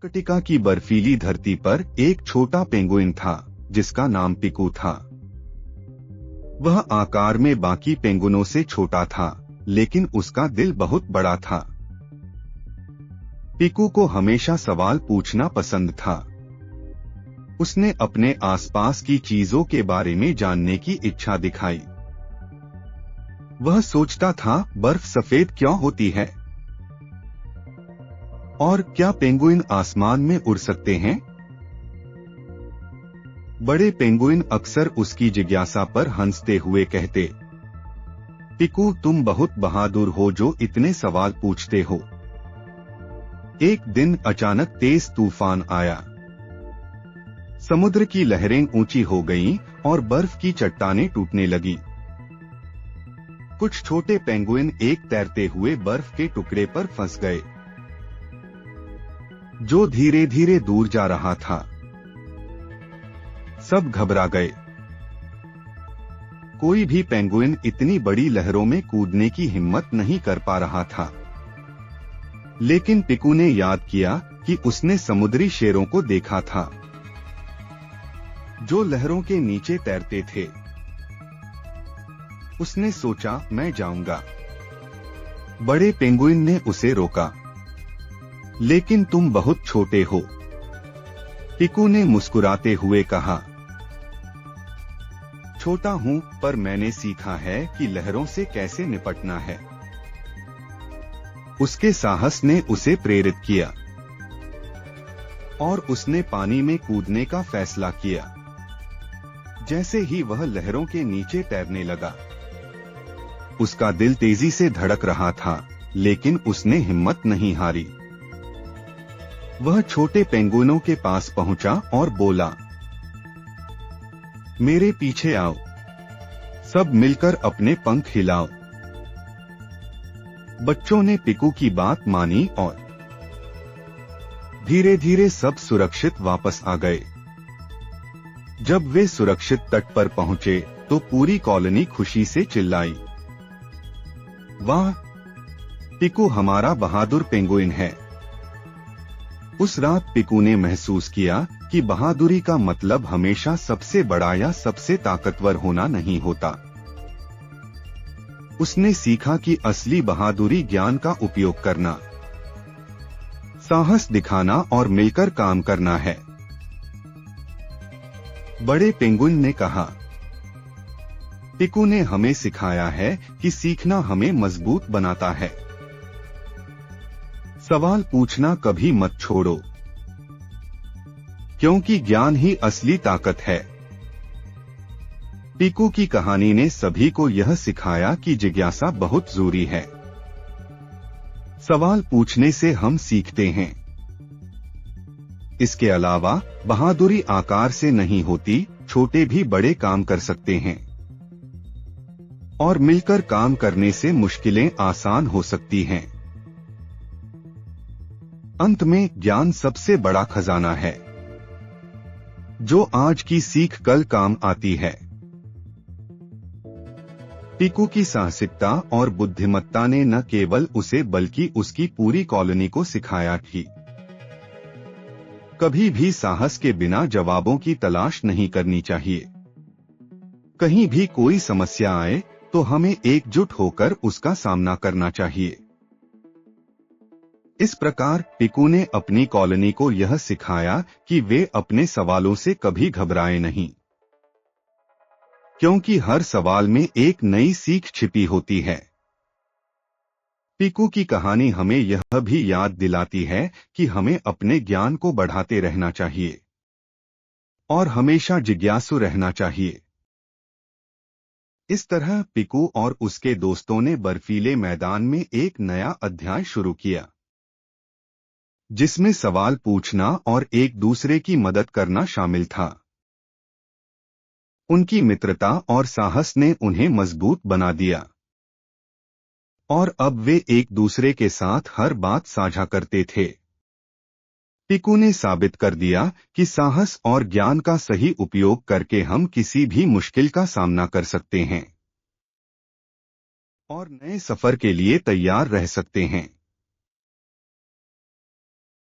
Antarctica की बर्फीली धरती पर एक छोटा पेंगुइन था जिसका नाम पिकू था। वह आकार में बाकी पेंगुइनों से छोटा था, लेकिन उसका दिल बहुत बड़ा था। पिकू को हमेशा सवाल पूछना पसंद था। उसने अपने आसपास की चीजों के बारे में जानने की इच्छा दिखाई। वह सोचता था, बर्फ सफेद क्यों होती है? और क्या पेंगुइन आसमान में उड़ सकते हैं? बड़े पेंगुइन अक्सर उसकी जिज्ञासा पर हंसते हुए कहते, पिकू तुम बहुत बहादुर हो जो इतने सवाल पूछते हो। एक दिन अचानक तेज तूफान आया। समुद्र की लहरें ऊंची हो गईं और बर्फ की चट्टानें टूटने लगी। कुछ छोटे पेंगुइन एक तैरते हुए बर्फ के टुकड़े पर फंस गए, जो धीरे धीरे दूर जा रहा था। सब घबरा गए। कोई भी पेंगुइन इतनी बड़ी लहरों में कूदने की हिम्मत नहीं कर पा रहा था। लेकिन पिकू ने याद किया कि उसने समुद्री शेरों को देखा था, जो लहरों के नीचे तैरते थे। उसने सोचा, मैं जाऊंगा। बड़े पेंगुइन ने उसे रोका, लेकिन तुम बहुत छोटे हो। पिकू ने मुस्कुराते हुए कहा, छोटा हूं, पर मैंने सीखा है कि लहरों से कैसे निपटना है। उसके साहस ने उसे प्रेरित किया और उसने पानी में कूदने का फैसला किया। जैसे ही वह लहरों के नीचे तैरने लगा, उसका दिल तेजी से धड़क रहा था, लेकिन उसने हिम्मत नहीं हारी। वह छोटे पेंगुइनों के पास पहुंचा और बोला, मेरे पीछे आओ, सब मिलकर अपने पंख हिलाओ। बच्चों ने पिकू की बात मानी और धीरे धीरे सब सुरक्षित वापस आ गए। जब वे सुरक्षित तट पर पहुंचे तो पूरी कॉलोनी खुशी से चिल्लाई, वाह, पिकू हमारा बहादुर पेंगुइन है। उस रात पिकू ने महसूस किया कि बहादुरी का मतलब हमेशा सबसे बड़ा या सबसे ताकतवर होना नहीं होता। उसने सीखा कि असली बहादुरी ज्ञान का उपयोग करना, साहस दिखाना और मिलकर काम करना है। बड़े पेंगुइन ने कहा, पिकू ने हमें सिखाया है कि सीखना हमें मजबूत बनाता है। सवाल पूछना कभी मत छोड़ो, क्योंकि ज्ञान ही असली ताकत है। पिकू की कहानी ने सभी को यह सिखाया कि जिज्ञासा बहुत जरूरी है। सवाल पूछने से हम सीखते हैं। इसके अलावा बहादुरी आकार से नहीं होती, छोटे भी बड़े काम कर सकते हैं। और मिलकर काम करने से मुश्किलें आसान हो सकती हैं। अंत में ज्ञान सबसे बड़ा खजाना है, जो आज की सीख कल काम आती है। पिकू की साहसिकता और बुद्धिमत्ता ने न केवल उसे बल्कि उसकी पूरी कॉलोनी को सिखाया कि कभी भी साहस के बिना जवाबों की तलाश नहीं करनी चाहिए। कहीं भी कोई समस्या आए तो हमें एकजुट होकर उसका सामना करना चाहिए। इस प्रकार पिकू ने अपनी कॉलोनी को यह सिखाया कि वे अपने सवालों से कभी घबराएं नहीं, क्योंकि हर सवाल में एक नई सीख छिपी होती है। पिकू की कहानी हमें यह भी याद दिलाती है कि हमें अपने ज्ञान को बढ़ाते रहना चाहिए और हमेशा जिज्ञासु रहना चाहिए। इस तरह पिकू और उसके दोस्तों ने बर्फीले मैदान में एक नया अध्याय शुरू किया, जिसमें सवाल पूछना और एक दूसरे की मदद करना शामिल था। उनकी मित्रता और साहस ने उन्हें मजबूत बना दिया और अब वे एक दूसरे के साथ हर बात साझा करते थे। पिकू ने साबित कर दिया कि साहस और ज्ञान का सही उपयोग करके हम किसी भी मुश्किल का सामना कर सकते हैं और नए सफर के लिए तैयार रह सकते हैं।